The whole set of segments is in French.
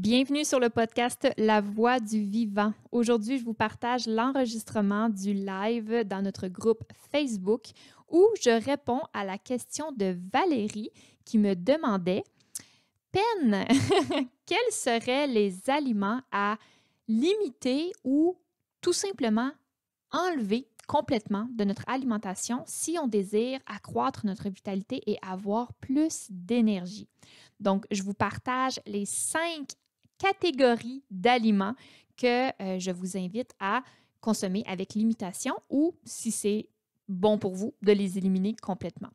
Bienvenue sur le podcast La Voix du Vivant. Aujourd'hui, je vous partage l'enregistrement du live dans notre groupe Facebook où je réponds à la question de Valérie qui me demandait Pen, quels seraient les aliments à limiter ou tout simplement enlever complètement de notre alimentation si on désire accroître notre vitalité et avoir plus d'énergie. Donc, je vous partage les 5 catégories d'aliments que je vous invite à consommer avec limitation ou, si c'est bon pour vous, de les éliminer complètement.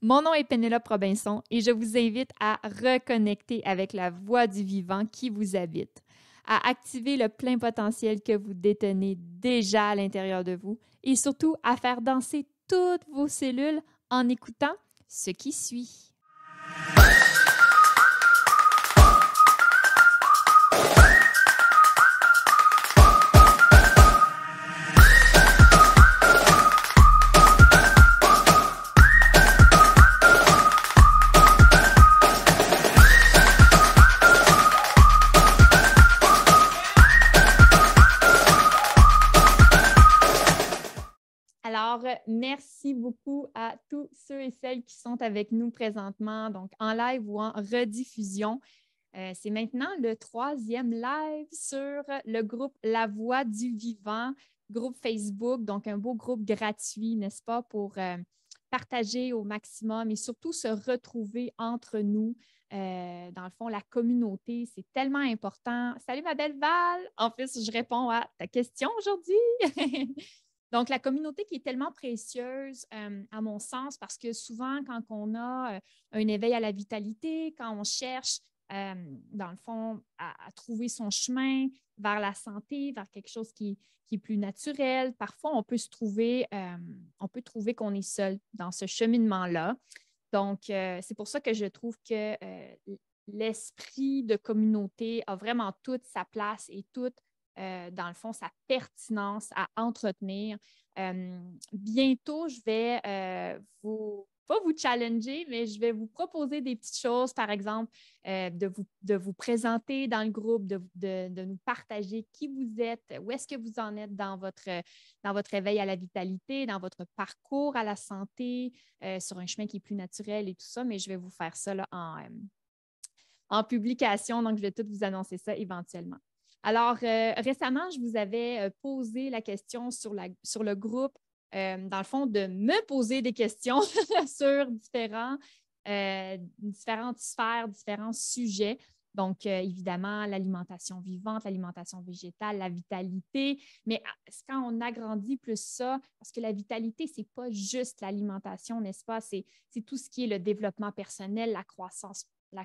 Mon nom est Pénélope Robinson et je vous invite à reconnecter avec la voix du vivant qui vous habite, à activer le plein potentiel que vous détenez déjà à l'intérieur de vous et surtout à faire danser toutes vos cellules en écoutant ce qui suit. Alors, merci beaucoup à tous ceux et celles qui sont avec nous présentement, donc en live ou en rediffusion. C'est maintenant le 3e live sur le groupe La Voix du Vivant, groupe Facebook, donc un beau groupe gratuit, n'est-ce pas, pour partager au maximum et surtout se retrouver entre nous. Dans le fond, la communauté, c'est tellement important. Salut ma belle Val! En plus, je réponds à ta question aujourd'hui. Donc, la communauté qui est tellement précieuse, à mon sens, parce que souvent, quand on a un éveil à la vitalité, quand on cherche, dans le fond, à trouver son chemin vers la santé, vers quelque chose qui est plus naturel, parfois, on peut trouver qu'on est seul dans ce cheminement-là. Donc, c'est pour ça que je trouve que l'esprit de communauté a vraiment toute sa place et toute dans le fond, sa pertinence à entretenir. Bientôt, je vais pas vous challenger, mais je vais vous proposer des petites choses, par exemple, de vous présenter dans le groupe, de nous partager qui vous êtes, où est-ce que vous en êtes dans votre éveil à la vitalité, dans votre parcours à la santé, sur un chemin qui est plus naturel et tout ça, mais je vais vous faire ça là, en publication, donc je vais tout vous annoncer ça éventuellement. Alors, récemment, je vous avais posé la question sur le groupe, dans le fond, de me poser des questions sur différentes sphères, différents sujets. Donc, évidemment, l'alimentation vivante, l'alimentation végétale, la vitalité. Mais quand on agrandit plus ça, parce que la vitalité, ce n'est pas juste l'alimentation, n'est-ce pas? C'est tout ce qui est le développement personnel, la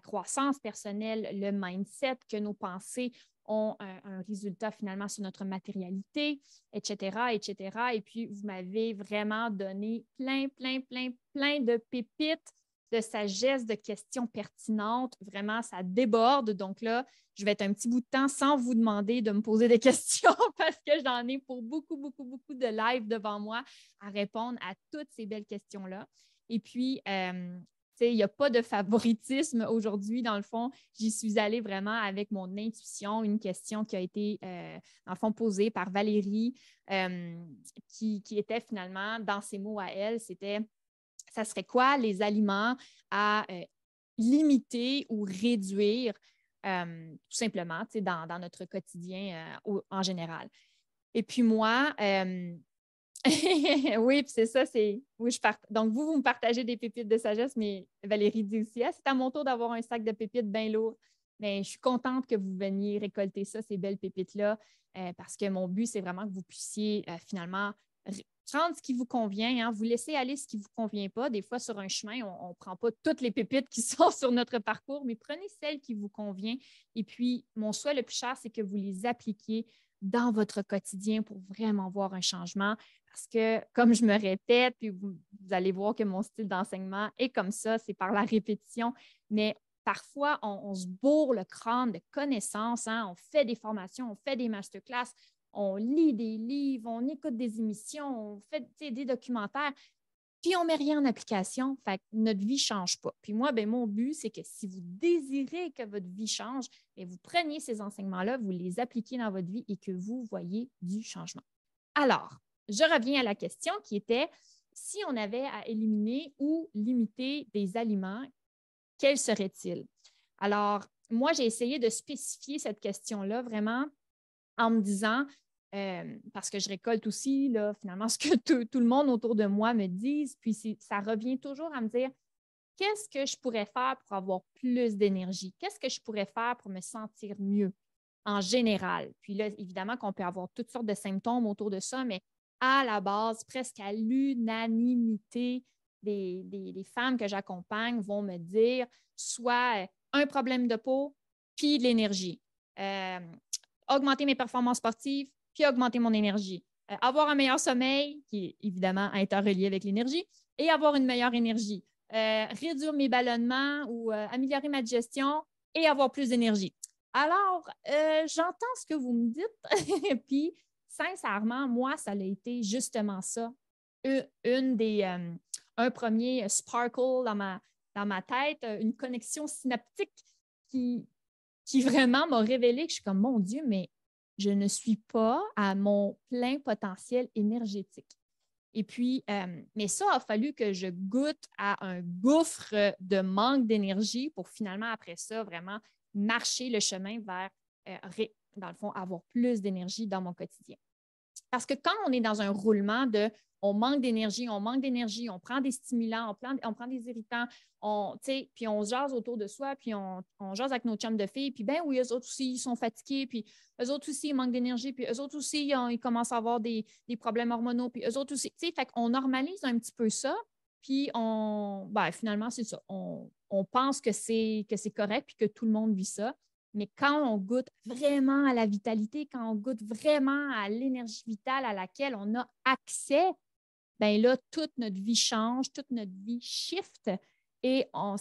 croissance personnelle, le mindset, que nos pensées ont un résultat finalement sur notre matérialité, etc., etc. Et puis, vous m'avez vraiment donné plein de pépites, de sagesse, de questions pertinentes. Vraiment, ça déborde. Donc là, je vais être un petit bout de temps sans vous demander de me poser des questions parce que j'en ai pour beaucoup de live devant moi à répondre à toutes ces belles questions-là. Et puis, il n'y a pas de favoritisme aujourd'hui. Dans le fond, j'y suis allée vraiment avec mon intuition, une question qui a été, dans le fond, posée par Valérie, qui était finalement, dans ses mots à elle, c'était « ça serait quoi les aliments à limiter ou réduire tout simplement dans notre quotidien en général. » Et puis moi, oui, puis c'est ça, Donc, vous me partagez des pépites de sagesse, mais Valérie dit aussi, c'est à mon tour d'avoir un sac de pépites bien lourd. Mais je suis contente que vous veniez récolter ça, ces belles pépites-là, parce que mon but, c'est vraiment que vous puissiez finalement prendre ce qui vous convient, hein, vous laisser aller ce qui ne vous convient pas. Des fois, sur un chemin, on ne prend pas toutes les pépites qui sont sur notre parcours, mais prenez celles qui vous conviennent. Et puis, mon souhait le plus cher, c'est que vous les appliquiez dans votre quotidien pour vraiment voir un changement. Parce que, comme je me répète, puis vous allez voir que mon style d'enseignement est comme ça, c'est par la répétition, mais parfois, on se bourre le crâne de connaissances, hein? On fait des formations, on fait des masterclass, on lit des livres, on écoute des émissions, on fait des documentaires. puis on ne met rien en application, fait que notre vie ne change pas. Puis moi, ben, mon but, c'est que si vous désirez que votre vie change, bien, vous preniez ces enseignements-là, vous les appliquez dans votre vie et que vous voyez du changement. Alors, je reviens à la question qui était, si on avait à éliminer ou limiter des aliments, quels seraient-ils? Alors, moi, j'ai essayé de spécifier cette question-là vraiment en me disant, parce que je récolte aussi, là, finalement, ce que tout le monde autour de moi me dise, puis ça revient toujours à me dire, qu'est-ce que je pourrais faire pour avoir plus d'énergie? Qu'est-ce que je pourrais faire pour me sentir mieux en général? Puis là, évidemment qu'on peut avoir toutes sortes de symptômes autour de ça, mais à la base, presque à l'unanimité des femmes que j'accompagne vont me dire soit un problème de peau, puis de l'énergie. Augmenter mes performances sportives, puis augmenter mon énergie. Avoir un meilleur sommeil, qui est évidemment interrelié avec l'énergie, et avoir une meilleure énergie. Réduire mes ballonnements ou améliorer ma digestion et avoir plus d'énergie. Alors, j'entends ce que vous me dites, puis sincèrement, moi, ça a été justement ça. Un premier sparkle dans ma tête, une connexion synaptique qui vraiment m'a révélé que je suis comme, mon Dieu, mais je ne suis pas à mon plein potentiel énergétique. Et puis, mais ça a fallu que je goûte à un gouffre de manque d'énergie pour finalement, après ça, vraiment marcher le chemin vers, dans le fond, avoir plus d'énergie dans mon quotidien. Parce que quand on est dans un roulement de on manque d'énergie, on prend des stimulants, on prend des irritants, puis on se jase autour de soi, puis on jase avec nos chums de filles, puis ben oui, eux autres aussi, ils sont fatigués, puis eux autres aussi, ils manquent d'énergie, puis eux autres aussi, ils commencent à avoir des problèmes hormonaux, puis eux autres aussi. Fait qu'on normalise un petit peu ça, puis finalement, c'est ça. On pense que c'est correct, puis que tout le monde vit ça. Mais quand on goûte vraiment à la vitalité, quand on goûte vraiment à l'énergie vitale à laquelle on a accès, bien là, toute notre vie change, toute notre vie shift et dans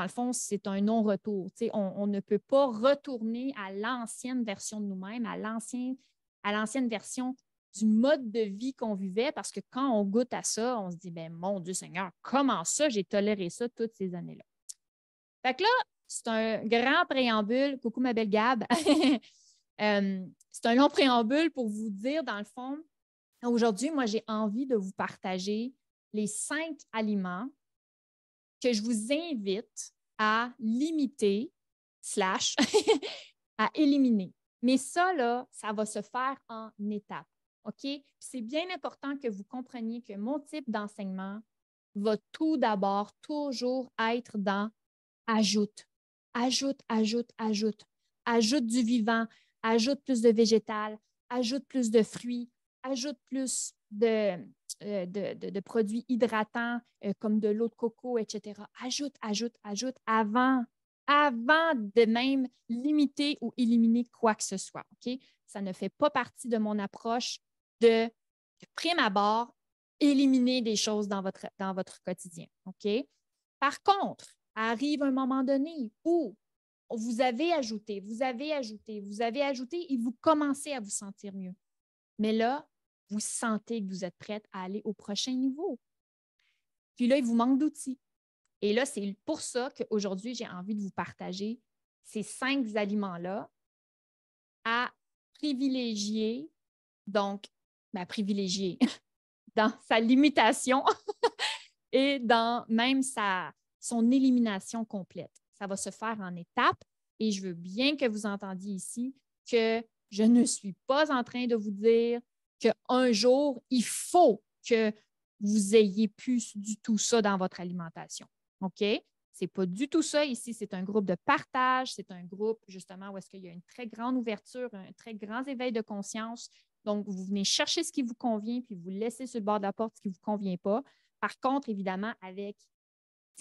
le fond, c'est un non-retour. On ne peut pas retourner à l'ancienne version de nous-mêmes, à l'ancienne version du mode de vie qu'on vivait parce que quand on goûte à ça, on se dit, ben mon Dieu Seigneur, comment ça, j'ai toléré ça toutes ces années-là? Fait que là, c'est un grand préambule. Coucou, ma belle Gab. C'est un long préambule pour vous dire, dans le fond, aujourd'hui, moi, j'ai envie de vous partager les 5 aliments que je vous invite à limiter / à éliminer. Mais ça, là, ça va se faire en étapes. OK? C'est bien important que vous compreniez que mon type d'enseignement va tout d'abord toujours être dans ajoute, ajoute, ajoute, ajoute. Ajoute du vivant, ajoute plus de végétal, ajoute plus de fruits, ajoute plus de produits hydratants comme de l'eau de coco, etc. Ajoute, ajoute, ajoute avant de même limiter ou éliminer quoi que ce soit. OK? Ça ne fait pas partie de mon approche de prime abord, éliminer des choses dans votre quotidien. OK? Par contre, arrive un moment donné où vous avez ajouté et vous commencez à vous sentir mieux. Mais là, vous sentez que vous êtes prête à aller au prochain niveau. Puis là, il vous manque d'outils. Et là, c'est pour ça qu'aujourd'hui, j'ai envie de vous partager ces 5 aliments-là à privilégier, donc, privilégier dans sa limitation et dans même son élimination complète. Ça va se faire en étapes et je veux bien que vous entendiez ici que je ne suis pas en train de vous dire qu'un jour, il faut que vous ayez plus du tout ça dans votre alimentation. OK? Ce n'est pas du tout ça ici. C'est un groupe de partage. C'est un groupe, justement, où est-ce qu'il y a une très grande ouverture, un très grand éveil de conscience. Donc, vous venez chercher ce qui vous convient puis vous laissez sur le bord de la porte ce qui ne vous convient pas. Par contre, évidemment,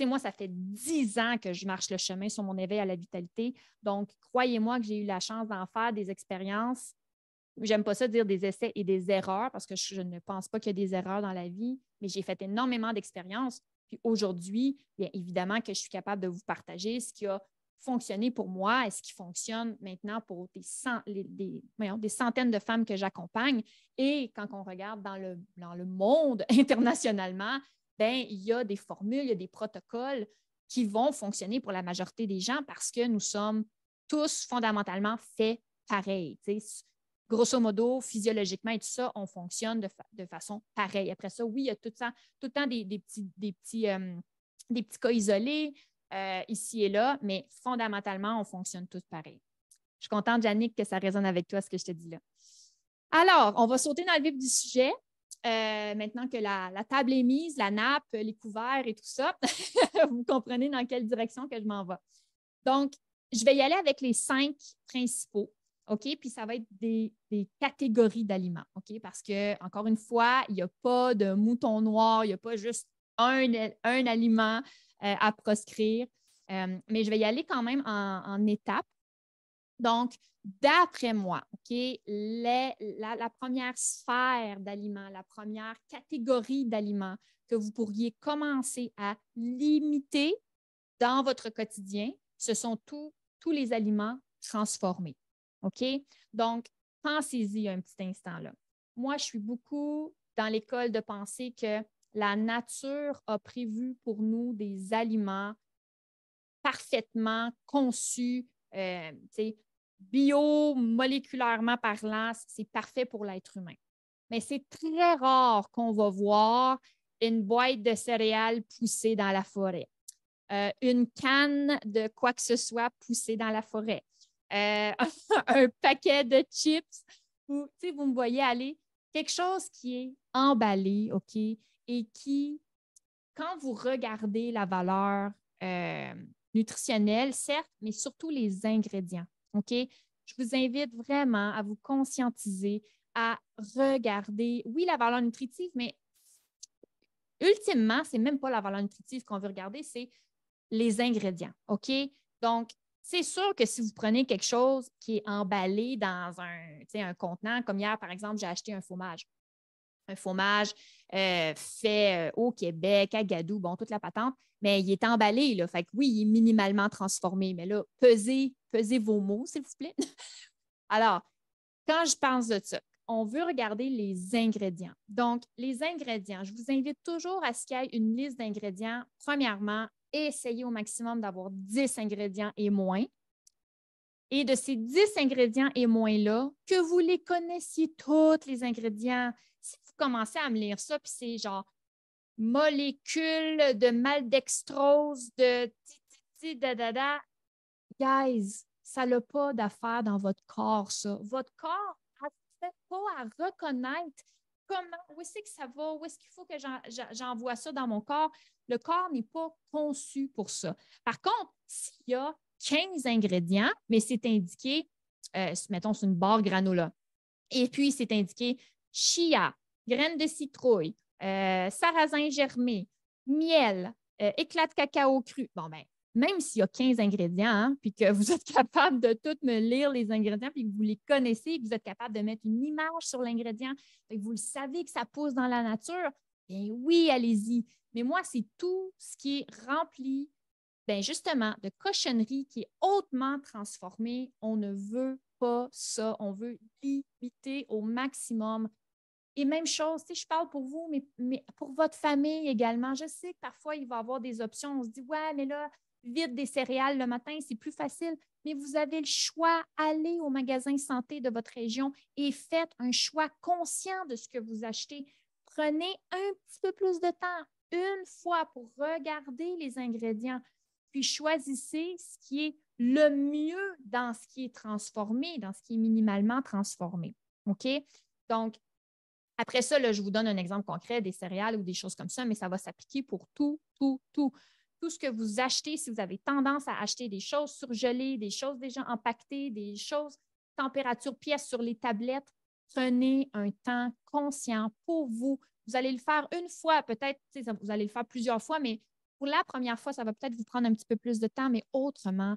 moi, ça fait 10 ans que je marche le chemin sur mon éveil à la vitalité. Donc, croyez-moi que j'ai eu la chance d'en faire des expériences. J'aime pas ça dire des essais et des erreurs parce que je ne pense pas qu'il y a des erreurs dans la vie, mais j'ai fait énormément d'expériences. Puis aujourd'hui, bien évidemment que je suis capable de vous partager ce qui a fonctionné pour moi? Est-ce qu'il fonctionne maintenant pour des centaines de femmes que j'accompagne? Et quand on regarde dans le monde internationalement, ben, il y a des formules, il y a des protocoles qui vont fonctionner pour la majorité des gens parce que nous sommes tous fondamentalement faits pareil. Grosso modo, physiologiquement et tout ça, on fonctionne de façon pareille. Après ça, oui, il y a tout le temps des petits cas isolés ici et là, mais fondamentalement, on fonctionne tous pareil. Je suis contente, Jannick, que ça résonne avec toi, ce que je te dis là. Alors, on va sauter dans le vif du sujet. Maintenant que la table est mise, la nappe, les couverts et tout ça, vous comprenez dans quelle direction que je m'en vais. Donc, je vais y aller avec les 5 principaux, OK? Puis ça va être des catégories d'aliments, OK? Parce que, encore une fois, il n'y a pas de mouton noir, il n'y a pas juste un aliment à proscrire, mais je vais y aller quand même en étapes. Donc, d'après moi, OK, la première sphère d'aliments, la première catégorie d'aliments que vous pourriez commencer à limiter dans votre quotidien, ce sont tous les aliments transformés. OK? Donc, pensez-y un petit instant là. Moi, je suis beaucoup dans l'école de penser que la nature a prévu pour nous des aliments parfaitement conçus, biomoléculairement parlant, c'est parfait pour l'être humain. Mais c'est très rare qu'on va voir une boîte de céréales poussée dans la forêt, une canne de quoi que ce soit poussée dans la forêt, un paquet de chips, ou vous me voyez aller, quelque chose qui est emballé, OK, et qui, quand vous regardez la valeur nutritionnelle, certes, mais surtout les ingrédients, OK? Je vous invite vraiment à vous conscientiser, à regarder, oui, la valeur nutritive, mais ultimement, ce n'est même pas la valeur nutritive qu'on veut regarder, c'est les ingrédients, OK? Donc, c'est sûr que si vous prenez quelque chose qui est emballé dans un contenant, comme hier, par exemple, j'ai acheté un fromage. Un fromage fait au Québec, à Gadou, bon, toute la patente, mais il est emballé, là. Fait que oui, il est minimalement transformé. Mais là, pesez vos mots, s'il vous plaît. Alors, quand je pense de ça, on veut regarder les ingrédients. Donc, les ingrédients, je vous invite toujours à ce qu'il y ait une liste d'ingrédients. Premièrement, essayez au maximum d'avoir 10 ingrédients et moins. Et de ces 10 ingrédients et moins-là, que vous les connaissiez tous les ingrédients. Si vous commencez à me lire ça, puis c'est genre molécules de maldextrose, de da, guys, ça n'a pas d'affaire dans votre corps, ça. Votre corps n'a pas à reconnaître où est-ce que ça va, où est-ce qu'il faut que j'envoie ça dans mon corps. Le corps n'est pas conçu pour ça. Par contre, s'il y a 15 ingrédients, mais c'est indiqué, mettons, c'est une barre granola. Et puis, c'est indiqué chia, graines de citrouille, sarrasin germé, miel, éclat de cacao cru. Bon, ben, même s'il y a 15 ingrédients, hein, puis que vous êtes capable de tout me lire les ingrédients, puis que vous les connaissez, que vous êtes capable de mettre une image sur l'ingrédient, que vous le savez que ça pousse dans la nature, bien oui, allez-y. Mais moi, c'est tout ce qui est rempli, bien justement, de cochonneries qui est hautement transformée. On ne veut pas ça. On veut limiter au maximum. Et même chose, je parle pour vous, mais pour votre famille également. Je sais que parfois, il va y avoir des options. On se dit, ouais, mais là, vite des céréales le matin, c'est plus facile. Mais vous avez le choix. Allez au magasin santé de votre région et faites un choix conscient de ce que vous achetez. Prenez un petit peu plus de temps, une fois, pour regarder les ingrédients. Puis choisissez ce qui est le mieux dans ce qui est transformé, dans ce qui est minimalement transformé. OK? Donc, après ça, là, je vous donne un exemple concret des céréales ou des choses comme ça, mais ça va s'appliquer pour tout. Tout ce que vous achetez, si vous avez tendance à acheter des choses surgelées, des choses déjà empaquetées, des choses température pièce sur les tablettes, prenez un temps conscient pour vous. Vous allez le faire une fois, peut-être, vous allez le faire plusieurs fois, mais pour la première fois, ça va peut-être vous prendre un petit peu plus de temps, mais autrement,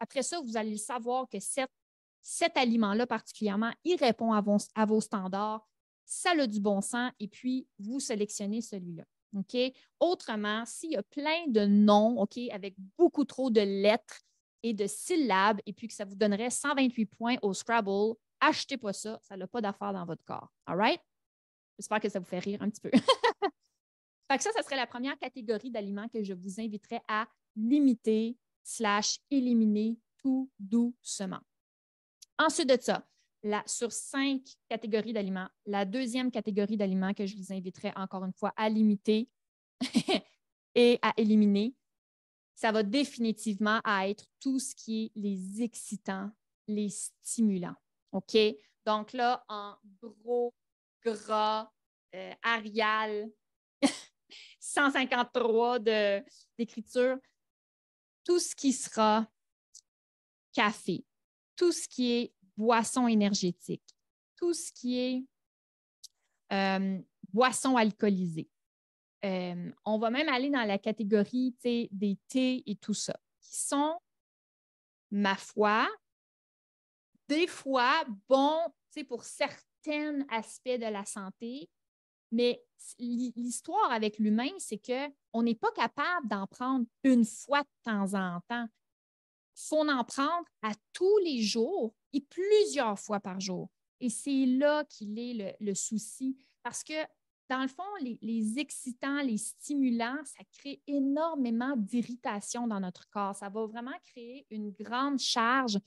après ça, vous allez savoir que cet aliment-là particulièrement, il répond à vos standards, ça a du bon sens, et puis vous sélectionnez celui-là. OK? Autrement, s'il y a plein de noms, OK, avec beaucoup trop de lettres, et de syllabes et puis que ça vous donnerait 128 points au Scrabble, achetez pas ça. Ça n'a pas d'affaire dans votre corps. All right? J'espère que ça vous fait rire un petit peu. Fait que ça serait la première catégorie d'aliments que je vous inviterais à limiter / éliminer tout doucement. Ensuite de ça, sur 5 catégories d'aliments, la deuxième catégorie d'aliments que je vous inviterais encore une fois à limiter et à éliminer, ça va définitivement être tout ce qui est les excitants, les stimulants. OK? Donc là, en gros, gras, Arial, 153 d'écriture, tout ce qui sera café, tout ce qui est boisson énergétique, tout ce qui est boisson alcoolisée. On va même aller dans la catégorie des thés et tout ça, qui sont, ma foi, des fois bons pour certains aspects de la santé, mais l'histoire avec l'humain, c'est qu'on n'est pas capable d'en prendre une fois de temps en temps. Il faut en prendre à tous les jours et plusieurs fois par jour. Et c'est là qu'il est le souci. Parce que, dans le fond, les excitants, les stimulants, ça crée énormément d'irritation dans notre corps. Ça va vraiment créer une grande charge.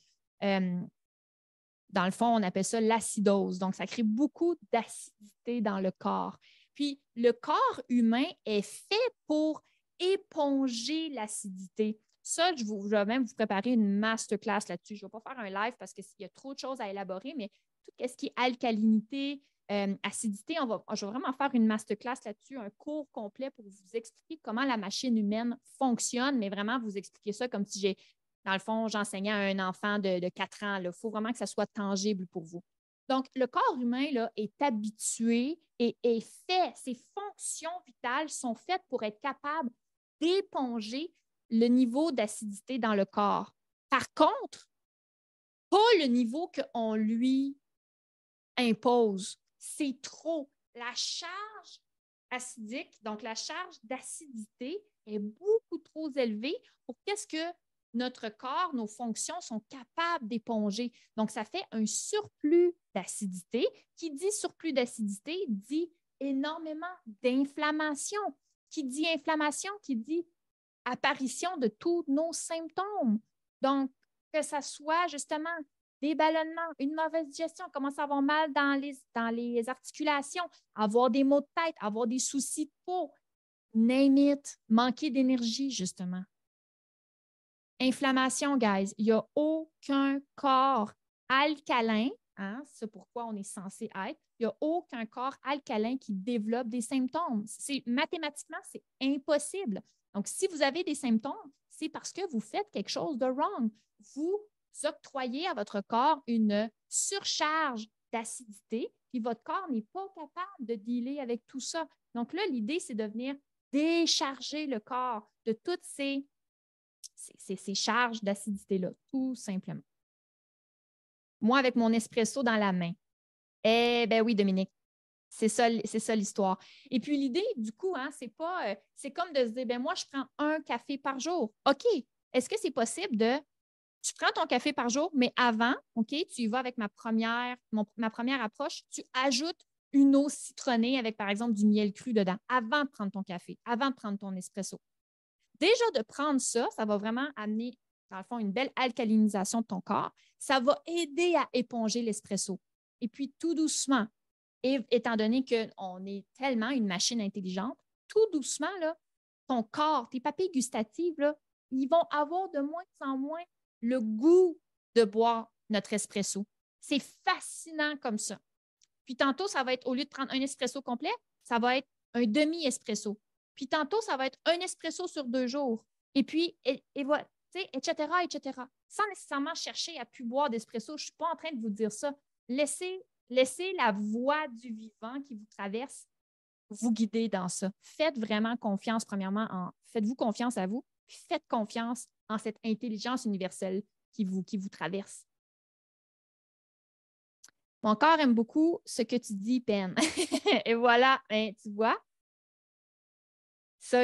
Dans le fond, on appelle ça l'acidose. Donc, ça crée beaucoup d'acidité dans le corps. Puis, le corps humain est fait pour éponger l'acidité. Ça, je vais même vous préparer une masterclass là-dessus. Je ne vais pas faire un live parce qu'il y a trop de choses à élaborer, mais tout ce qui est alcalinité, acidité, je vais vraiment faire une masterclass là-dessus, un cours complet pour vous expliquer comment la machine humaine fonctionne, mais vraiment vous expliquer ça comme si dans le fond, j'enseignais à un enfant de 4 ans. Il faut vraiment que ça soit tangible pour vous. Donc, le corps humain là, est habitué et est fait, ses fonctions vitales sont faites pour être capable d'éponger le niveau d'acidité dans le corps. Par contre, pas le niveau qu'on lui impose. C'est trop. La charge acidique, donc la charge d'acidité est beaucoup trop élevée pour qu'est-ce que notre corps, nos fonctions sont capables d'éponger. Donc, ça fait un surplus d'acidité. Qui dit surplus d'acidité dit énormément d'inflammation. Qui dit inflammation, qui dit apparition de tous nos symptômes. Donc, que ça soit justement des ballonnements, une mauvaise digestion, commencer à avoir mal dans les articulations, avoir des maux de tête, avoir des soucis de peau, name it, manquer d'énergie, justement. Inflammation, guys. Il n'y a aucun corps alcalin, hein, c'est pourquoi on est censé être, il n'y a aucun corps alcalin qui développe des symptômes. Mathématiquement, c'est impossible. Donc, si vous avez des symptômes, c'est parce que vous faites quelque chose de wrong. Vous octroyez à votre corps une surcharge d'acidité, puis votre corps n'est pas capable de dealer avec tout ça. Donc là, l'idée, c'est de venir décharger le corps de toutes ces charges d'acidité-là, tout simplement. Moi, avec mon espresso dans la main. Eh bien oui, Dominique, c'est ça l'histoire. Et puis l'idée, du coup, hein, c'est comme de se dire, ben moi, je prends un café par jour. OK, est-ce que c'est possible tu prends ton café par jour, mais avant, OK, tu y vas avec ma première approche, tu ajoutes une eau citronnée avec, par exemple, du miel cru dedans, avant de prendre ton café, avant de prendre ton espresso. Déjà, de prendre ça, ça va vraiment amener, dans le fond, une belle alcalinisation de ton corps. Ça va aider à éponger l'espresso. Et puis, tout doucement, étant donné qu'on est tellement une machine intelligente, tout doucement, là, ton corps, tes papilles gustatives, là, ils vont avoir de moins en moins le goût de boire notre espresso. C'est fascinant comme ça. Puis tantôt, ça va être, au lieu de prendre un espresso complet, ça va être un demi-espresso. Puis tantôt, ça va être un espresso sur 2 jours. Et puis, voilà, etc., etc. Sans nécessairement chercher à plus boire d'espresso. Je ne suis pas en train de vous dire ça. Laissez la voix du vivant qui vous traverse vous guider dans ça. Faites vraiment confiance, premièrement, faites-vous confiance à vous, puis faites confiance en cette intelligence universelle qui vous traverse. Mon corps aime beaucoup ce que tu dis, Pen. Et voilà, tu vois, Ça,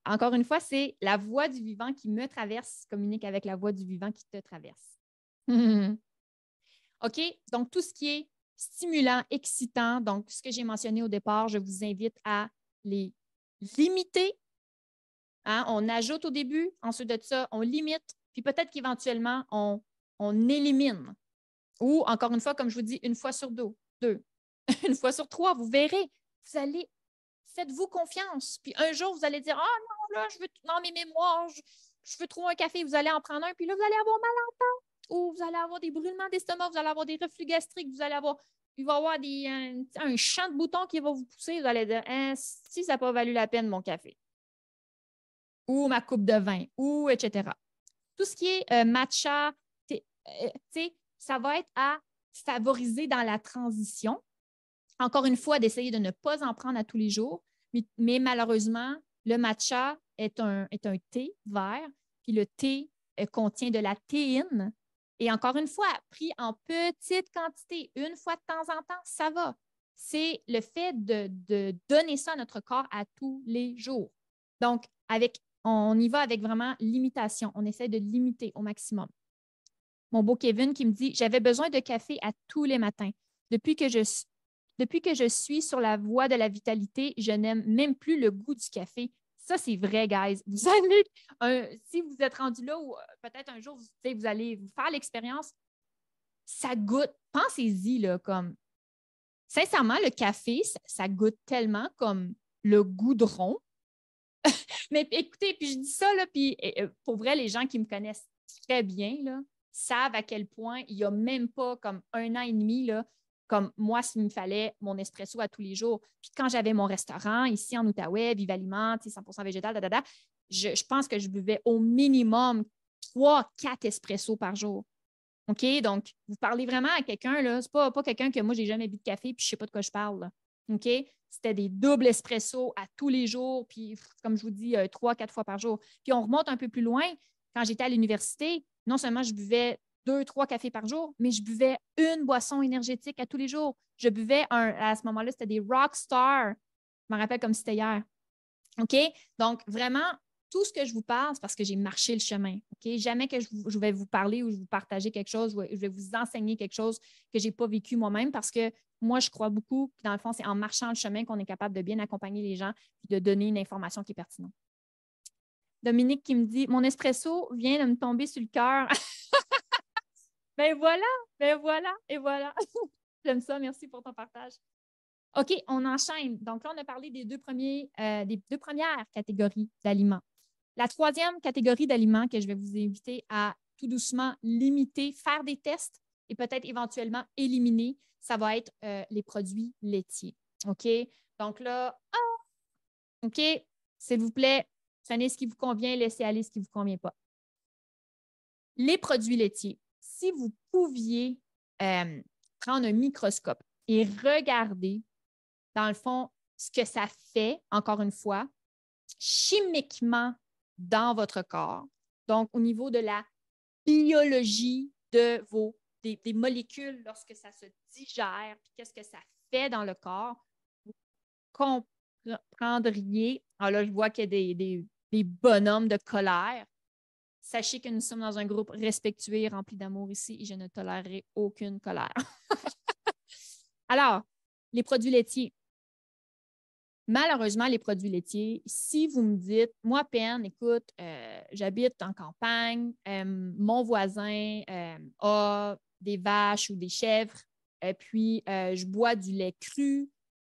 encore une fois, c'est la voix du vivant qui me traverse communique avec la voix du vivant qui te traverse. OK? Donc, tout ce qui est stimulant, excitant, donc ce que j'ai mentionné au départ, je vous invite à les limiter. Hein? On ajoute au début, ensuite de ça, on limite, puis peut-être qu'éventuellement, on élimine. Ou, encore une fois, comme je vous dis, une fois sur deux, une fois sur trois, vous verrez, vous allez, faites-vous confiance. Puis un jour, vous allez dire, ah non, là, je veux, dans mes mémoires, je veux trop un café. Vous allez en prendre un, puis là, vous allez avoir mal en tête, ou vous allez avoir des brûlements d'estomac, vous allez avoir des reflux gastriques, il va y avoir un champ de boutons qui va vous pousser. Vous allez dire, hein, si ça n'a pas valu la peine, mon café, ou ma coupe de vin, ou etc. Tout ce qui est matcha, ça va être à favoriser dans la transition. Encore une fois, d'essayer de ne pas en prendre à tous les jours, mais malheureusement, le matcha est un thé vert, puis le thé contient de la théine. Et encore une fois, pris en petite quantité, une fois de temps en temps, ça va. C'est le fait de donner ça à notre corps à tous les jours. Donc, on y va avec vraiment limitation. On essaie de limiter au maximum. Mon beau Kevin qui me dit, j'avais besoin de café à tous les matins. Depuis que je suis sur la voie de la vitalité, je n'aime même plus le goût du café. Ça, c'est vrai, guys. Vous allez, si vous êtes rendu là ou peut-être un jour, vous allez vous faire l'expérience, ça goûte. Pensez-y, là, comme. Sincèrement, le café, ça goûte tellement comme le goudron. Mais écoutez, puis je dis ça, là, puis pour vrai, les gens qui me connaissent très bien, là, savent à quel point il n'y a même pas comme 1 an et demi, là, comme moi, s'il me fallait mon espresso à tous les jours. Puis quand j'avais mon restaurant ici en Outaouais, Vive Aliment, 100% végétal, je pense que je buvais au minimum 3, 4 espressos par jour. OK? Donc, vous parlez vraiment à quelqu'un, là, c'est pas quelqu'un que moi, j'ai jamais bu de café, puis je sais pas de quoi je parle, là. OK? C'était des doubles espressos à tous les jours, puis comme je vous dis, 3, 4 fois par jour. Puis on remonte un peu plus loin. Quand j'étais à l'université, non seulement je buvais 2, 3 cafés par jour, mais je buvais une boisson énergétique à tous les jours. Je buvais à ce moment-là, c'était des Rockstar. Je me rappelle comme si c'était hier. OK? Donc, vraiment, tout ce que je vous parle, c'est parce que j'ai marché le chemin. OK? Jamais que je vais vous parler ou je vais vous partager quelque chose, je vais vous enseigner quelque chose que je n'ai pas vécu moi-même parce que moi, je crois beaucoup que dans le fond, c'est en marchant le chemin qu'on est capable de bien accompagner les gens et de donner une information qui est pertinente. Dominique qui me dit, mon espresso vient de me tomber sur le cœur. Ben voilà, ben voilà, et voilà. J'aime ça, merci pour ton partage. OK, on enchaîne. Donc là, on a parlé des deux premières catégories d'aliments. La troisième catégorie d'aliments que je vais vous inviter à tout doucement limiter, faire des tests et peut-être éventuellement éliminer, ça va être les produits laitiers. OK? Donc là, OK, s'il vous plaît, prenez ce qui vous convient, laissez aller ce qui ne vous convient pas. Les produits laitiers, si vous pouviez prendre un microscope et regarder, dans le fond, ce que ça fait, encore une fois, chimiquement dans votre corps. Donc, au niveau de la biologie des molécules lorsque ça se digère, puis qu'est-ce que ça fait dans le corps, vous comprendriez. Alors là, je vois qu'il y a des bonhommes de colère. Sachez que nous sommes dans un groupe respectueux et rempli d'amour ici et je ne tolérerai aucune colère. Alors, les produits laitiers. Malheureusement, les produits laitiers, si vous me dites, moi, Pen, écoute, j'habite en campagne, mon voisin a des vaches ou des chèvres, puis je bois du lait cru,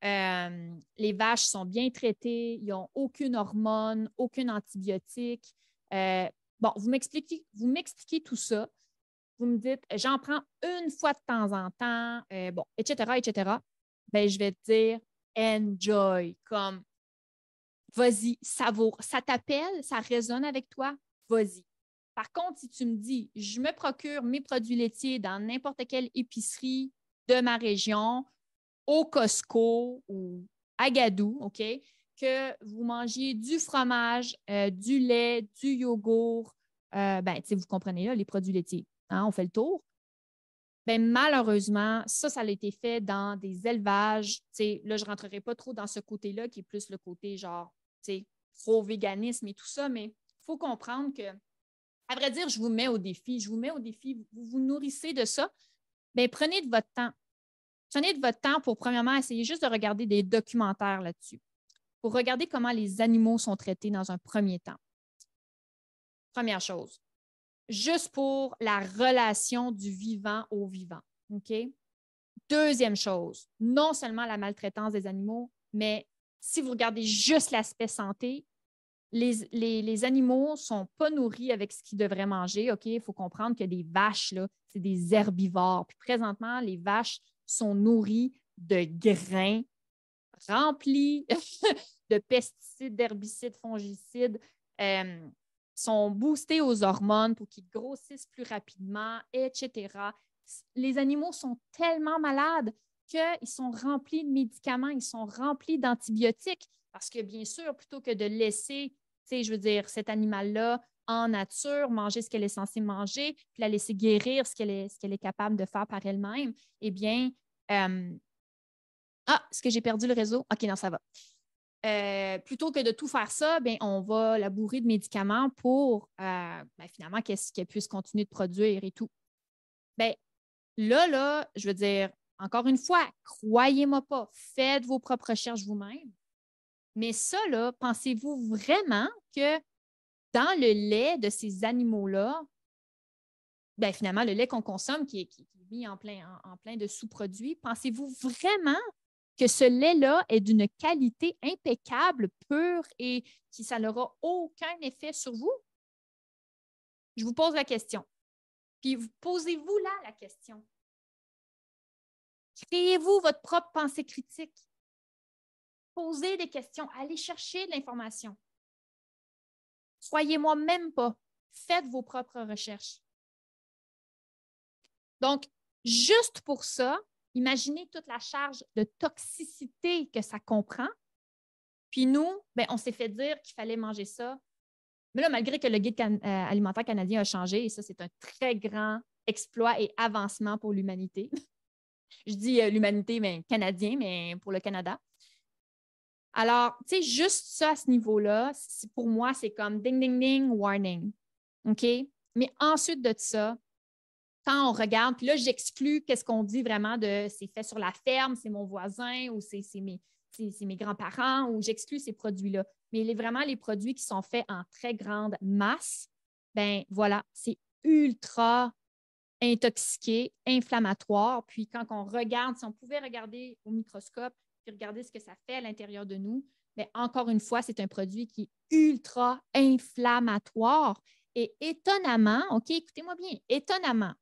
les vaches sont bien traitées, ils n'ont aucune hormone, aucun antibiotique. Bon, vous m'expliquez tout ça. Vous me dites, j'en prends une fois de temps en temps, bon, etc., etc. Bien, je vais te dire, enjoy, comme, vas-y, savoure. Ça t'appelle, ça résonne avec toi, vas-y. Par contre, si tu me dis, je me procure mes produits laitiers dans n'importe quelle épicerie de ma région, au Costco ou à Gadou, OK, que vous mangiez du fromage, du lait, du yogourt, ben, vous comprenez là, les produits laitiers. Hein, on fait le tour. Ben, malheureusement, ça a été fait dans des élevages. Là, je ne rentrerai pas trop dans ce côté-là, qui est plus le côté genre pro-véganisme et tout ça, mais il faut comprendre que, à vrai dire, je vous mets au défi. Je vous mets au défi. Vous vous nourrissez de ça. Bien, prenez de votre temps. Prenez de votre temps pour, premièrement, essayer juste de regarder des documentaires là-dessus, pour regarder comment les animaux sont traités dans un premier temps. Première chose, juste pour la relation du vivant au vivant. OK? Deuxième chose, non seulement la maltraitance des animaux, mais si vous regardez juste l'aspect santé, les animaux ne sont pas nourris avec ce qu'ils devraient manger. OK? Il faut comprendre que des vaches, là, c'est des herbivores. Puis présentement, les vaches sont nourries de grains remplis de pesticides, d'herbicides, fongicides, sont boostés aux hormones pour qu'ils grossissent plus rapidement, etc. Les animaux sont tellement malades qu'ils sont remplis de médicaments, ils sont remplis d'antibiotiques parce que, bien sûr, plutôt que de laisser, je veux dire, cet animal-là en nature, manger ce qu'elle est censée manger, puis la laisser guérir ce qu'elle est capable de faire par elle-même, eh bien, est-ce que j'ai perdu le réseau? OK, non, ça va. Plutôt que de tout faire ça, bien, on va la bourrer de médicaments pour finalement qu'elle puisse continuer de produire et tout. Bien, là, je veux dire, encore une fois, croyez-moi pas, faites vos propres recherches vous-même. Mais ça, là, pensez-vous vraiment que dans le lait de ces animaux-là, bien, finalement, le lait qu'on consomme qui est mis en plein de sous-produits, pensez-vous vraiment que ce lait-là est d'une qualité impeccable, pure et que ça n'aura aucun effet sur vous? Je vous pose la question. Puis posez-vous là la question. Créez-vous votre propre pensée critique. Posez des questions. Allez chercher de l'information. Croyez-moi même pas. Faites vos propres recherches. Donc, juste pour ça, imaginez toute la charge de toxicité que ça comprend. Puis nous, bien, on s'est fait dire qu'il fallait manger ça. Mais là, malgré que le guide alimentaire canadien a changé, et ça, c'est un très grand exploit et avancement pour l'humanité. Je dis l'humanité, mais canadien, mais pour le Canada. Alors, tu sais, juste ça à ce niveau-là, pour moi, c'est comme ding, ding, ding, warning. OK? Mais ensuite de ça, quand on regarde, puis là, j'exclus qu'est-ce qu'on dit vraiment de c'est fait sur la ferme, c'est mon voisin ou c'est mes grands-parents ou j'exclus ces produits-là. Mais vraiment les produits qui sont faits en très grande masse, ben voilà, c'est ultra intoxiqué, inflammatoire. Puis quand on regarde, si on pouvait regarder au microscope puis regarder ce que ça fait à l'intérieur de nous, bien, encore une fois, c'est un produit qui est ultra inflammatoire. Et étonnamment, OK, écoutez-moi bien, étonnamment,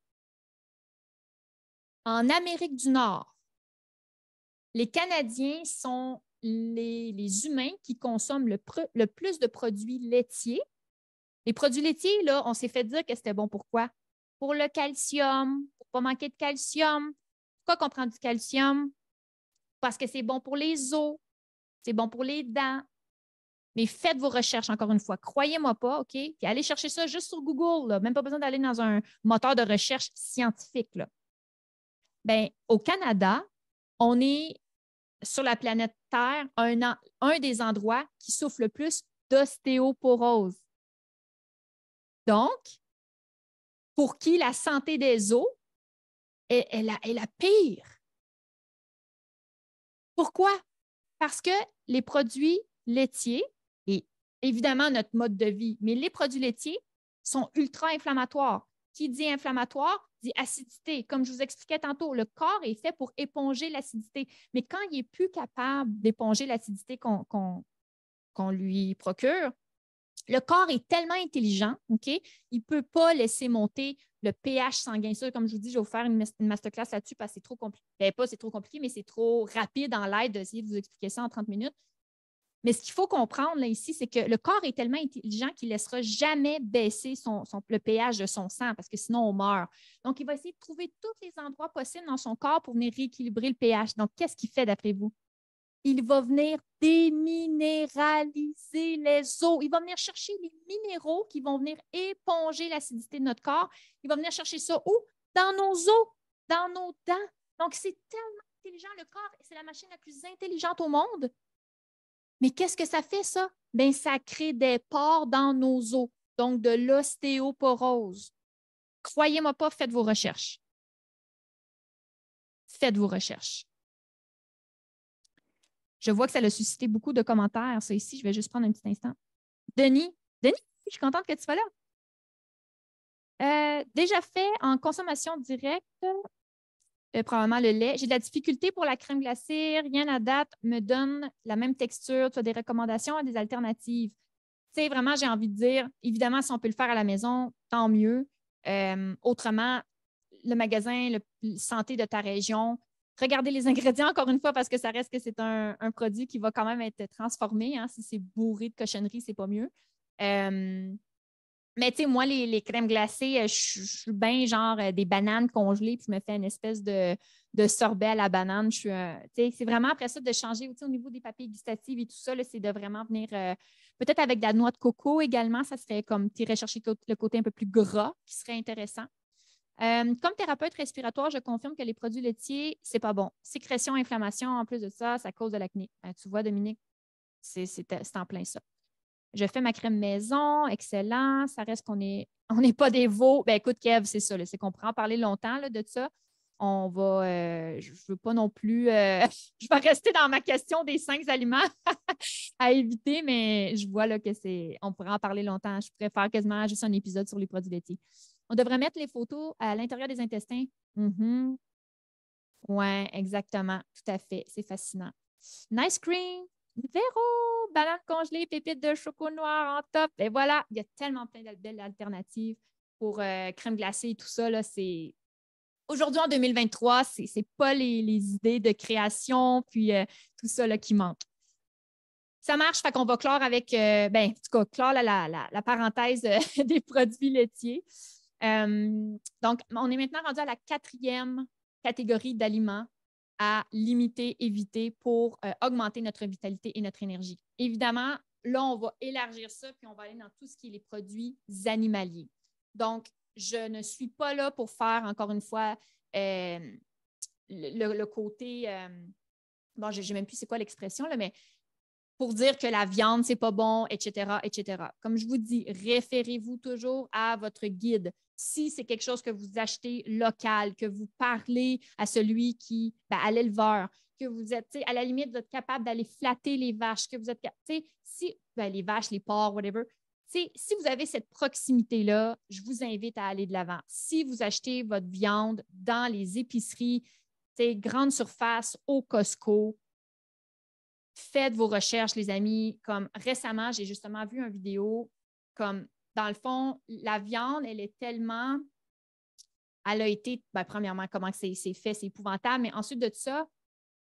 en Amérique du Nord, les Canadiens sont les humains qui consomment le plus de produits laitiers. Les produits laitiers, là, on s'est fait dire que c'était bon pour quoi? Pour le calcium, pour ne pas manquer de calcium. Pourquoi qu'on prend du calcium? Parce que c'est bon pour les os, c'est bon pour les dents. Mais faites vos recherches encore une fois. Croyez-moi pas, OK? Puis allez chercher ça juste sur Google, là. Même pas besoin d'aller dans un moteur de recherche scientifique, là. Bien, au Canada, on est sur la planète Terre un des endroits qui souffre le plus d'ostéoporose. Donc, pour qui la santé des os est la pire. Pourquoi? Parce que les produits laitiers, et évidemment notre mode de vie, mais les produits laitiers sont ultra inflammatoires. Qui dit inflammatoire dit acidité. Comme je vous expliquais tantôt, le corps est fait pour éponger l'acidité. Mais quand il n'est plus capable d'éponger l'acidité qu'on lui procure, le corps est tellement intelligent, OK? Il ne peut pas laisser monter le pH sanguin. Ça, comme je vous dis, je vais vous faire une masterclass là-dessus parce que c'est trop compliqué. Bien, pas c'est trop compliqué, mais c'est trop rapide en l'aide d'essayer de vous expliquer ça en 30 minutes. Mais ce qu'il faut comprendre là, ici, c'est que le corps est tellement intelligent qu'il ne laissera jamais baisser le pH de son sang parce que sinon, on meurt. Donc, il va essayer de trouver tous les endroits possibles dans son corps pour venir rééquilibrer le pH. Donc, qu'est-ce qu'il fait d'après vous? Il va venir déminéraliser les eaux. Il va venir chercher les minéraux qui vont venir éponger l'acidité de notre corps. Il va venir chercher ça où? Dans nos os, dans nos dents. Donc, c'est tellement intelligent. Le corps, c'est la machine la plus intelligente au monde. Mais qu'est-ce que ça fait, ça? Bien, ça crée des pores dans nos os, donc de l'ostéoporose. Croyez-moi pas, faites vos recherches. Faites vos recherches. Je vois que ça a suscité beaucoup de commentaires, ça ici. Je vais juste prendre un petit instant. Denis, je suis contente que tu sois là. Déjà fait en consommation directe, probablement le lait. J'ai de la difficulté pour la crème glacée. Rien à date me donne la même texture. Tu as des recommandations, des alternatives? Tu sais, vraiment, j'ai envie de dire, évidemment, si on peut le faire à la maison, tant mieux. Autrement, le magasin, le santé de ta région, regardez les ingrédients encore une fois parce que ça reste que c'est un produit qui va quand même être transformé. Hein. Si c'est bourré de cochonneries, c'est pas mieux. Mais tu sais, moi, les crèmes glacées, je suis bien genre des bananes congelées, puis je me fais une espèce de sorbet à la banane. C'est vraiment après ça de changer au niveau des papilles gustatives et tout ça, c'est de vraiment venir peut-être avec de la noix de coco également, ça serait comme tu irais chercher le côté un peu plus gras qui serait intéressant. Comme thérapeute respiratoire, je confirme que les produits laitiers, c'est pas bon. Sécrétion, inflammation, en plus de ça, ça cause de l'acné. Tu vois, Dominique, c'est en plein ça. Je fais ma crème maison, excellent. Ça reste qu'on n'est pas des veaux. Ben, écoute, Kev, c'est ça. C'est qu'on pourra en parler longtemps là, de ça. On va, je ne veux pas non plus, je vais rester dans ma question des 5 aliments à éviter, mais je vois là, que on pourrait en parler longtemps. Je préfère quasiment juste un épisode sur les produits laitiers. On devrait mettre les photos à l'intérieur des intestins. Oui, exactement. Tout à fait. C'est fascinant. Nice cream. Véro, banane congelée, pépites de chocolat noir en top. Et voilà, il y a tellement plein de belles alternatives pour crème glacée et tout ça. Là, aujourd'hui, en 2023, ce n'est pas les idées de création puis tout ça là, qui manque. Ça marche, fait qu'on va clore avec, en tout cas, clore la parenthèse des produits laitiers. Donc, on est maintenant rendu à la 4e catégorie d'aliments à limiter, éviter pour augmenter notre vitalité et notre énergie. Évidemment, là, on va élargir ça, puis on va aller dans tout ce qui est les produits animaliers. Donc, je ne suis pas là pour faire, encore une fois, le côté, bon, je ne sais même plus c'est quoi l'expression, là, mais pour dire que la viande, c'est pas bon, etc., etc. Comme je vous dis, référez-vous toujours à votre guide. Si c'est quelque chose que vous achetez local, que vous parlez à celui à l'éleveur, que vous êtes, à la limite, vous êtes capable d'aller flatter les vaches, que vous êtes, les vaches, les porcs, whatever. Si vous avez cette proximité-là, je vous invite à aller de l'avant. Si vous achetez votre viande dans les épiceries, grande surface, au Costco, faites vos recherches, les amis. Comme récemment, j'ai justement vu une vidéo comme, dans le fond, la viande, elle a été, premièrement, comment c'est fait, c'est épouvantable, mais ensuite de ça,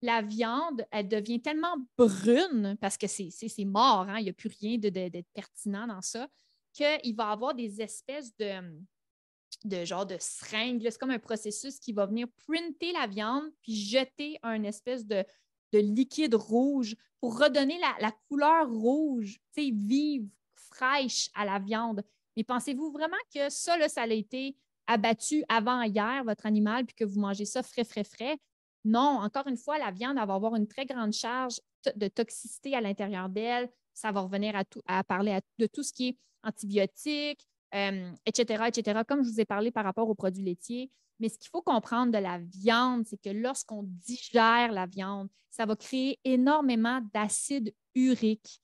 la viande, elle devient tellement brune parce que c'est mort, hein, il n'y a plus rien d'être pertinent dans ça, qu'il va y avoir des espèces de genre de seringues. C'est comme un processus qui va venir printer la viande puis jeter un espèce de liquide rouge pour redonner la couleur rouge, vive, fraîche à la viande. Mais pensez-vous vraiment que ça, là, ça a été abattu avant hier, votre animal, puis que vous mangez ça frais, frais, frais? Non, encore une fois, la viande elle va avoir une très grande charge de toxicité à l'intérieur d'elle. Ça va revenir à parler de tout ce qui est antibiotiques, etc., etc., comme je vous ai parlé par rapport aux produits laitiers. Mais ce qu'il faut comprendre de la viande, c'est que lorsqu'on digère la viande, ça va créer énormément d'acide urique.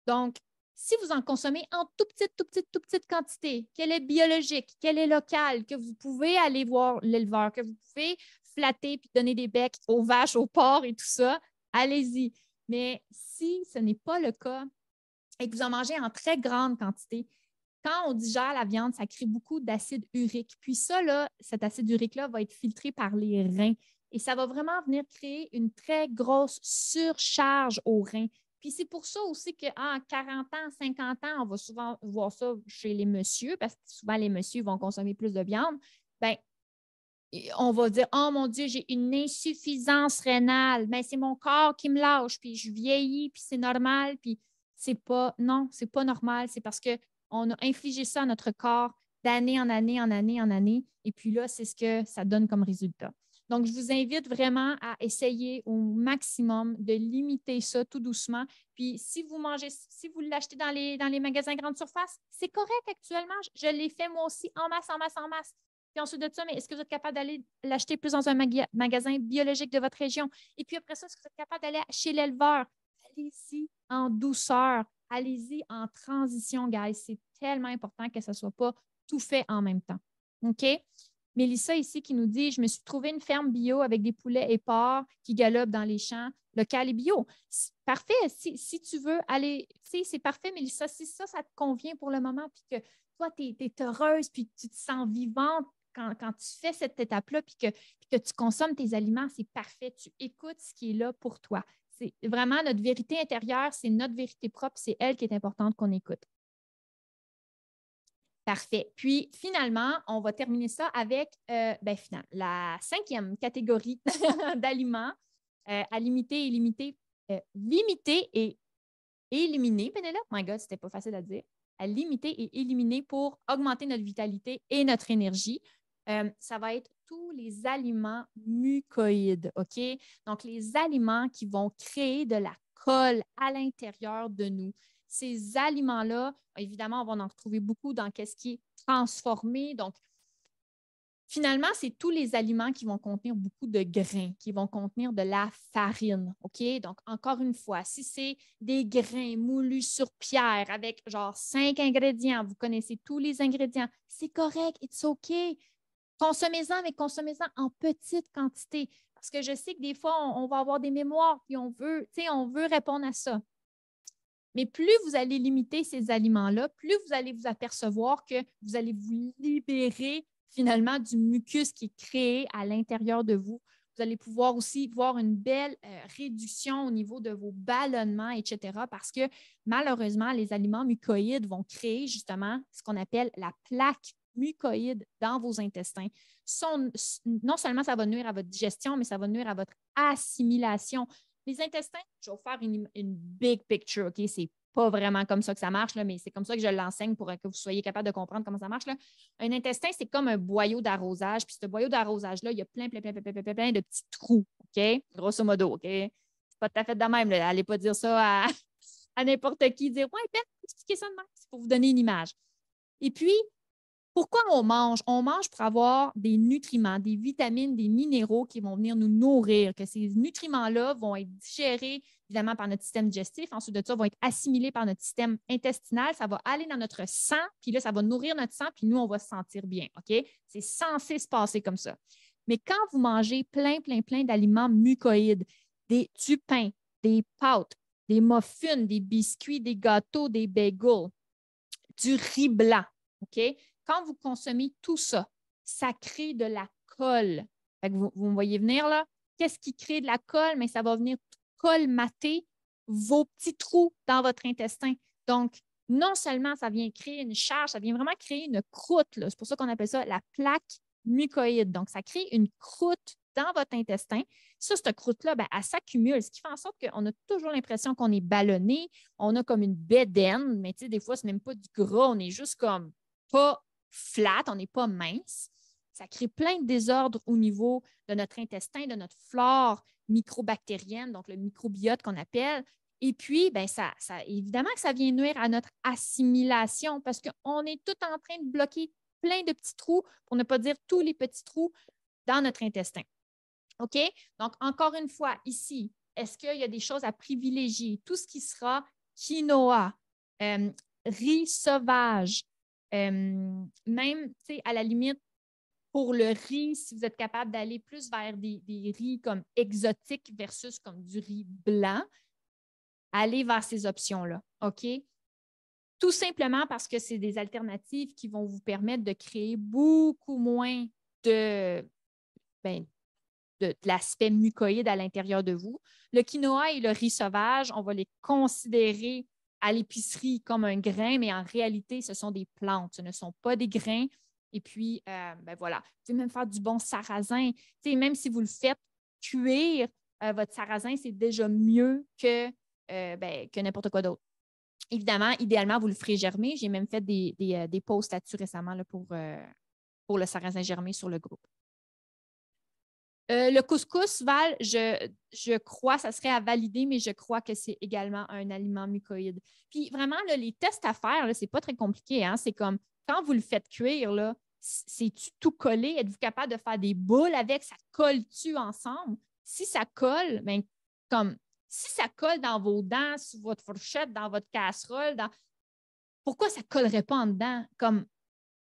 Donc, si vous en consommez en toute petite quantité, qu'elle est biologique, qu'elle est locale, que vous pouvez aller voir l'éleveur, que vous pouvez flatter puis donner des becs aux vaches, aux porcs et tout ça, allez-y. Mais si ce n'est pas le cas et que vous en mangez en très grande quantité, quand on digère la viande, ça crée beaucoup d'acide urique. Puis ça, là, cet acide urique-là va être filtré par les reins et ça va vraiment venir créer une très grosse surcharge aux reins. Puis c'est pour ça aussi qu'en 40 ans, 50 ans, on va souvent voir ça chez les messieurs, parce que souvent les messieurs vont consommer plus de viande. Bien, on va dire, oh mon Dieu, j'ai une insuffisance rénale. Bien, c'est mon corps qui me lâche, puis je vieillis, puis c'est normal. Puis non, c'est pas normal. C'est parce qu'on a infligé ça à notre corps d'année en année, en année, en année. Et puis là, c'est ce que ça donne comme résultat. Donc, je vous invite vraiment à essayer au maximum de limiter ça tout doucement. Puis, si vous l'achetez dans les magasins grande surface, c'est correct actuellement. Je l'ai fait moi aussi en masse, en masse, en masse. Puis ensuite de ça, mais est-ce que vous êtes capable d'aller l'acheter plus dans un magasin biologique de votre région? Et puis après ça, est-ce que vous êtes capable d'aller chez l'éleveur? Allez-y en douceur. Allez-y en transition, guys. C'est tellement important que ça ne soit pas tout fait en même temps. OK? Mélissa ici qui nous dit: je me suis trouvé une ferme bio avec des poulets épars qui galopent dans les champs, local et bio. Parfait. Si tu veux aller, c'est parfait, Mélissa. Si ça te convient pour le moment, puis que toi, tu es heureuse, puis tu te sens vivante quand tu fais cette étape-là, puis que tu consommes tes aliments, c'est parfait. Tu écoutes ce qui est là pour toi. C'est vraiment notre vérité intérieure, c'est notre vérité propre, c'est elle qui est importante qu'on écoute. Parfait. Puis, finalement, on va terminer ça avec la 5e catégorie d'aliments à limiter et limiter et éliminer. Pénélope, my God, c'était pas facile à dire. À limiter et éliminer pour augmenter notre vitalité et notre énergie. Ça va être tous les aliments mucoïdes, OK? Donc, les aliments qui vont créer de la colle à l'intérieur de nous. Ces aliments-là, évidemment, on va en retrouver beaucoup dans ce qui est transformé. Donc, finalement, c'est tous les aliments qui vont contenir beaucoup de grains, qui vont contenir de la farine. OK? Donc, encore une fois, si c'est des grains moulus sur pierre avec genre 5 ingrédients, vous connaissez tous les ingrédients, c'est correct, it's OK. Consommez-en, mais consommez-en en petite quantité. Parce que je sais que des fois, on va avoir des mémoires, puis on veut répondre à ça. Mais plus vous allez limiter ces aliments-là, plus vous allez vous apercevoir que vous allez vous libérer finalement du mucus qui est créé à l'intérieur de vous. Vous allez pouvoir aussi voir une belle réduction au niveau de vos ballonnements, etc. Parce que malheureusement, les aliments mucoïdes vont créer justement ce qu'on appelle la plaque mucoïde dans vos intestins. Non seulement ça va nuire à votre digestion, mais ça va nuire à votre assimilation. Les intestins, je vais vous faire une big picture, OK? C'est pas vraiment comme ça que ça marche, là, mais c'est comme ça que je l'enseigne pour que vous soyez capable de comprendre comment ça marche, là. Un intestin, c'est comme un boyau d'arrosage. Puis ce boyau d'arrosage-là, il y a plein de petits trous, OK? Grosso modo, OK? C'est pas tout à fait de même, là. Allez pas dire ça à n'importe qui, dire « Ouais, Ben, expliquez ça de même. » C'est pour vous donner une image. Et puis, pourquoi on mange? On mange pour avoir des nutriments, des vitamines, des minéraux qui vont venir nous nourrir, que ces nutriments-là vont être digérés évidemment par notre système digestif. Ensuite de ça, vont être assimilés par notre système intestinal. Ça va aller dans notre sang, puis là, ça va nourrir notre sang, puis nous, on va se sentir bien. OK? C'est censé se passer comme ça. Mais quand vous mangez plein d'aliments mucoïdes, du pain, des pâtes, des muffins, des biscuits, des gâteaux, des bagels, du riz blanc, OK? Quand vous consommez tout ça, ça crée de la colle. Fait que vous me voyez venir là? Qu'est-ce qui crée de la colle? Mais ça va venir colmater vos petits trous dans votre intestin. Donc, non seulement ça vient créer une charge, ça vient vraiment créer une croûte. C'est pour ça qu'on appelle ça la plaque mucoïde. Donc, ça crée une croûte dans votre intestin. Ça, cette croûte-là, elle s'accumule, ce qui fait en sorte qu'on a toujours l'impression qu'on est ballonné. On a comme une bédaine, mais tu sais, des fois, ce n'est même pas du gras, on est juste comme pas flat, on n'est pas mince. Ça crée plein de désordres au niveau de notre intestin, de notre flore microbactérienne, donc le microbiote qu'on appelle. Et puis, évidemment que ça vient nuire à notre assimilation parce qu'on est tout en train de bloquer plein de petits trous, pour ne pas dire tous les petits trous dans notre intestin. OK? Donc, encore une fois, ici, est-ce qu'il y a des choses à privilégier? Tout ce qui sera quinoa, riz sauvage, même, tu sais, à la limite, pour le riz, si vous êtes capable d'aller plus vers des riz comme exotiques versus comme du riz blanc, allez vers ces options-là, OK? Tout simplement parce que c'est des alternatives qui vont vous permettre de créer beaucoup moins de l'aspect mucoïde à l'intérieur de vous. Le quinoa et le riz sauvage, on va les considérer à l'épicerie comme un grain, mais en réalité, ce sont des plantes, ce ne sont pas des grains. Et puis, voilà, vous pouvez même faire du bon sarrasin. Même si vous le faites cuire, votre sarrasin, c'est déjà mieux que n'importe quoi d'autre. Évidemment, idéalement, vous le ferez germer. J'ai même fait des posts là-dessus récemment là, pour le sarrasin germé sur le groupe. Le couscous, Val, je crois, ça serait à valider, mais je crois que c'est également un aliment mucoïde. Puis vraiment, là, les tests à faire, ce n'est pas très compliqué. Hein? C'est comme quand vous le faites cuire, là, c'est-tu tout collé? Êtes-vous capable de faire des boules avec? Ça colle-tu ensemble? Si ça colle, bien, comme si ça colle dans vos dents, sur votre fourchette, dans votre casserole, pourquoi ça ne collerait pas en dedans? Comme,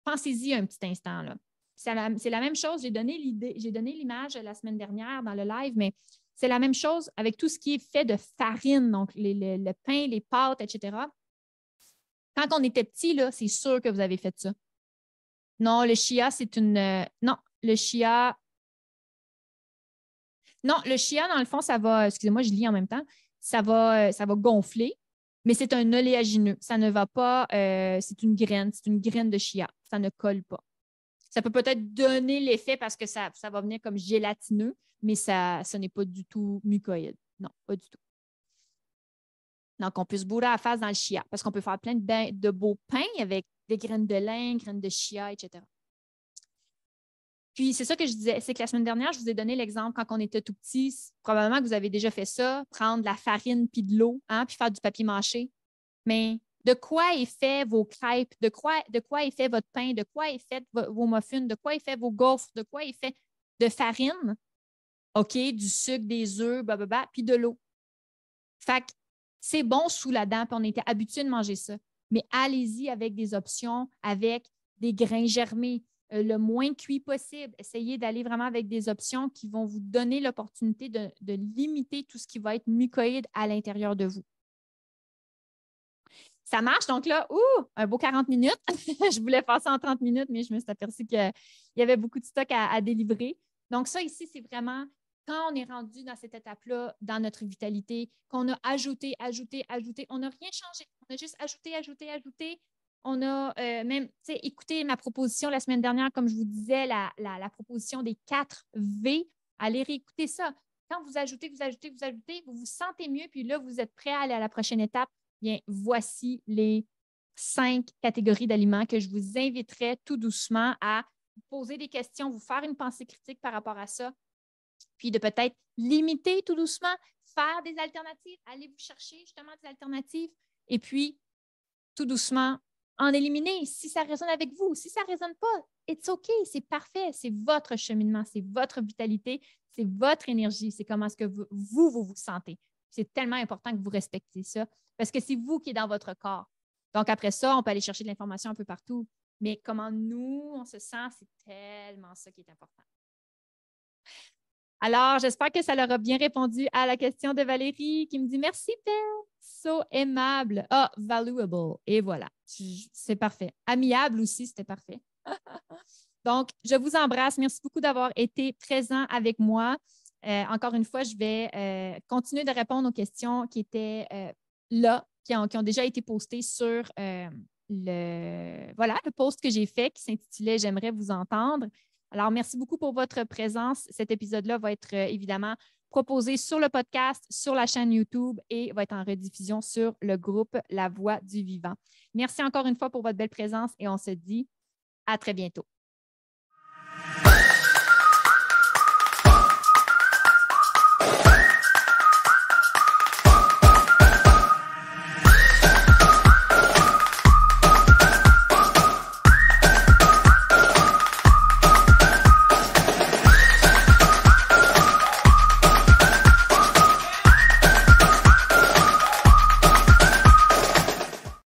pensez-y un petit instant, là. C'est la même chose. J'ai donné l'image la semaine dernière dans le live, mais c'est la même chose avec tout ce qui est fait de farine, donc le pain, les pâtes, etc. Quand on était petit, là, c'est sûr que vous avez fait ça. Non, le chia, c'est une. Non, le chia. Non, le chia, dans le fond, ça va. Excusez-moi, je lis en même temps. Ça va gonfler, mais c'est un oléagineux. Ça ne va pas. C'est une graine de chia. Ça ne colle pas. Ça peut peut-être donner l'effet parce que ça va venir comme gélatineux, mais ce n'est pas du tout mucoïde. Non, pas du tout. Donc, on peut se bourrer à la face dans le chia parce qu'on peut faire plein de beaux pains avec des graines de lin, graines de chia, etc. Puis, c'est ça que je disais, c'est que la semaine dernière, je vous ai donné l'exemple quand on était tout petit. Probablement que vous avez déjà fait ça, prendre de la farine puis de l'eau, hein, puis faire du papier mâché. Mais de quoi est fait vos crêpes, de quoi est fait votre pain, de quoi est fait vos muffins, de quoi est fait vos gaufres, de quoi est fait de farine, OK, du sucre, des œufs, puis de l'eau. Fait que c'est bon sous la dent, puis on était habitué de manger ça. Mais allez-y avec des options, avec des grains germés, le moins cuit possible. Essayez d'aller vraiment avec des options qui vont vous donner l'opportunité de limiter tout ce qui va être mucoïde à l'intérieur de vous. Ça marche. Donc là, un beau 40 minutes. Je voulais faire ça en 30 minutes, mais je me suis aperçue qu'il y avait beaucoup de stock à délivrer. Donc ça ici, c'est vraiment quand on est rendu dans cette étape-là, dans notre vitalité, qu'on a ajouté, on n'a rien changé. On a juste ajouté. On a même écouté ma proposition la semaine dernière, comme je vous disais, la proposition des 4 V. Allez réécouter ça. Quand vous ajoutez, vous vous sentez mieux, puis là, vous êtes prêt à aller à la prochaine étape. Bien, voici les 5 catégories d'aliments que je vous inviterai tout doucement à vous poser des questions, vous faire une pensée critique par rapport à ça, puis de peut-être limiter tout doucement, faire des alternatives, aller vous chercher justement des alternatives, et puis tout doucement en éliminer si ça résonne avec vous. Si ça ne résonne pas, it's OK, c'est parfait, c'est votre cheminement, c'est votre vitalité, c'est votre énergie, c'est comment est-ce que vous sentez. C'est tellement important que vous respectiez ça parce que c'est vous qui êtes dans votre corps. Donc, après ça, on peut aller chercher de l'information un peu partout. Mais comment nous, on se sent, c'est tellement ça qui est important. Alors, j'espère que ça leur a bien répondu à la question de Valérie qui me dit « Merci, Belle, so aimable. Ah, valuable. » Et voilà, c'est parfait. Amiable aussi, c'était parfait. Donc, je vous embrasse. Merci beaucoup d'avoir été présent avec moi. Encore une fois, je vais continuer de répondre aux questions qui étaient là, qui ont déjà été postées sur le post que j'ai fait qui s'intitulait « J'aimerais vous entendre ». Alors, merci beaucoup pour votre présence. Cet épisode-là va être évidemment proposé sur le podcast, sur la chaîne YouTube et va être en rediffusion sur le groupe La Voix du Vivant. Merci encore une fois pour votre belle présence et on se dit à très bientôt.